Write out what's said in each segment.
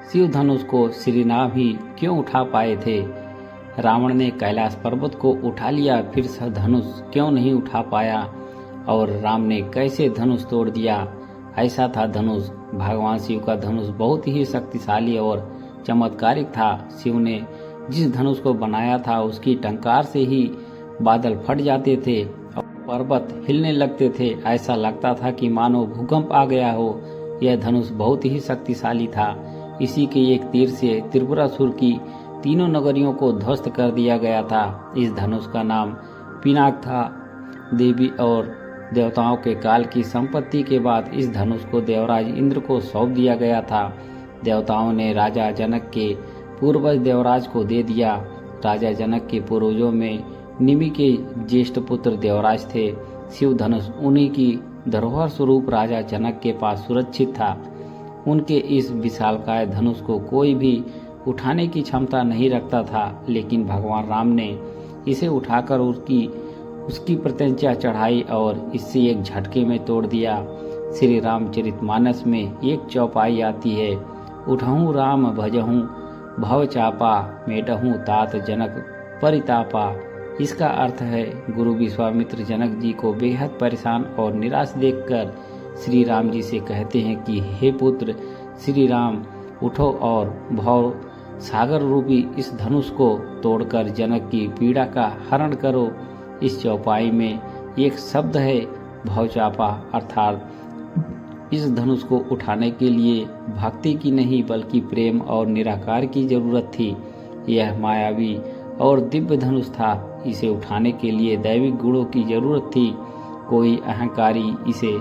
शिव धनुष को श्री राम ही क्यों उठा पाए थे? रावण ने कैलाश पर्वत को उठा लिया, फिर धनुष क्यों नहीं उठा पाया? और राम ने कैसे धनुष तोड़ दिया? ऐसा था धनुष। भगवान शिव का धनुष बहुत ही शक्तिशाली और चमत्कारिक था। शिव ने जिस धनुष को बनाया था उसकी टंकार से ही बादल फट जाते थे और पर्वत हिलने लगते थे। ऐसा लगता था कि मानो भूकंप आ गया हो। यह धनुष बहुत ही शक्तिशाली था। इसी के एक तीर से त्रिपुरासुर की तीनों नगरियों को ध्वस्त कर दिया गया था। इस धनुष का नाम पिनाक था। देवी और देवताओं के काल की संपत्ति के बाद इस धनुष को देवराज इंद्र को सौंप दिया गया था। देवताओं ने राजा जनक के पूर्वज देवराज को दे दिया। राजा जनक के पूर्वजों में निमि के ज्येष्ठ पुत्र देवराज थे। शिव धनुष उन्हीं की धरोहर स्वरूप राजा जनक के पास सुरक्षित था। उनके इस विशालकाय धनुष को कोई भी उठाने की क्षमता नहीं रखता था, लेकिन भगवान राम ने इसे उठाकर उसकी प्रत्यंचा चढ़ाई और इससे एक झटके में तोड़ दिया। श्री रामचरितमानस में एक चौपाई आती है, उठहूँ राम भजहूँ भव चापा, मेटहूँ तात जनक परितापा। इसका अर्थ है, गुरु विश्वामित्र जनक जी को बेहद परेशान और निराश देखकर श्री राम जी से कहते हैं कि हे पुत्र श्री राम, उठो और भव सागर रूपी इस धनुष को तोड़कर जनक की पीड़ा का हरण करो। इस चौपाई में एक शब्द है भवचापा, अर्थात इस धनुष को उठाने के लिए भक्ति की नहीं बल्कि प्रेम और निराकार की जरूरत थी। यह मायावी और दिव्य धनुष था। इसे उठाने के लिए दैविक गुणों की जरूरत थी। कोई अहंकारी इसे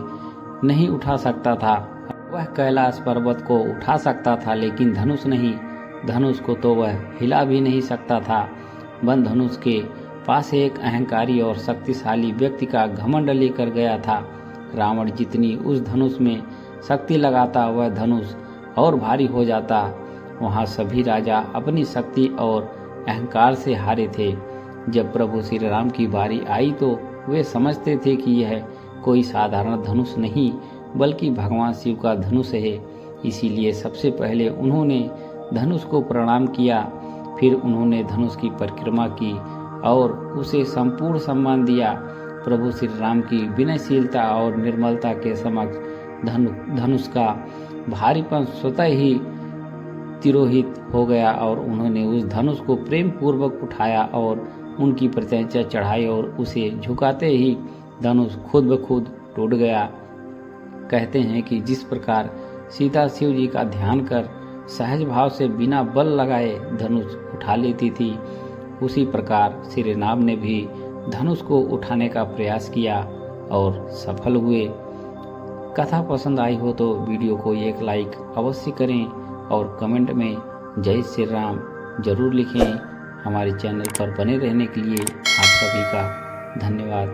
नहीं उठा सकता था। वह कैलाश पर्वत को उठा सकता था, लेकिन धनुष नहीं। धनुष को तो वह हिला भी नहीं सकता था। बंद धनुष के पास एक अहंकारी और शक्तिशाली व्यक्ति का घमंड लेकर गया था। रावण जितनी उस धनुष में शक्ति लगाता, वह धनुष और भारी हो जाता। वहाँ सभी राजा अपनी शक्ति और अहंकार से हारे थे। जब प्रभु श्री राम की बारी आई तो वे समझते थे कि यह कोई साधारण धनुष नहीं बल्कि भगवान शिव का धनुष है। इसीलिए सबसे पहले उन्होंने धनुष को प्रणाम किया। फिर उन्होंने धनुष की परिक्रमा की और उसे संपूर्ण सम्मान दिया। प्रभु श्री राम की विनयशीलता और निर्मलता के समक्ष धनुष का भारीपन स्वतः ही तिरोहित हो गया और उन्होंने उस धनुष को प्रेम पूर्वक उठाया और उनकी प्रत्यंचा चढ़ाई और उसे झुकाते ही धनुष खुद ब खुद टूट गया। कहते हैं कि जिस प्रकार सीता शिव जी का ध्यान कर सहज भाव से बिना बल लगाए धनुष उठा लेती थी, उसी प्रकार श्री राम ने भी धनुष को उठाने का प्रयास किया और सफल हुए। कथा पसंद आई हो तो वीडियो को एक लाइक अवश्य करें और कमेंट में जय श्री राम जरूर लिखें। हमारे चैनल पर बने रहने के लिए आप सभी का धन्यवाद।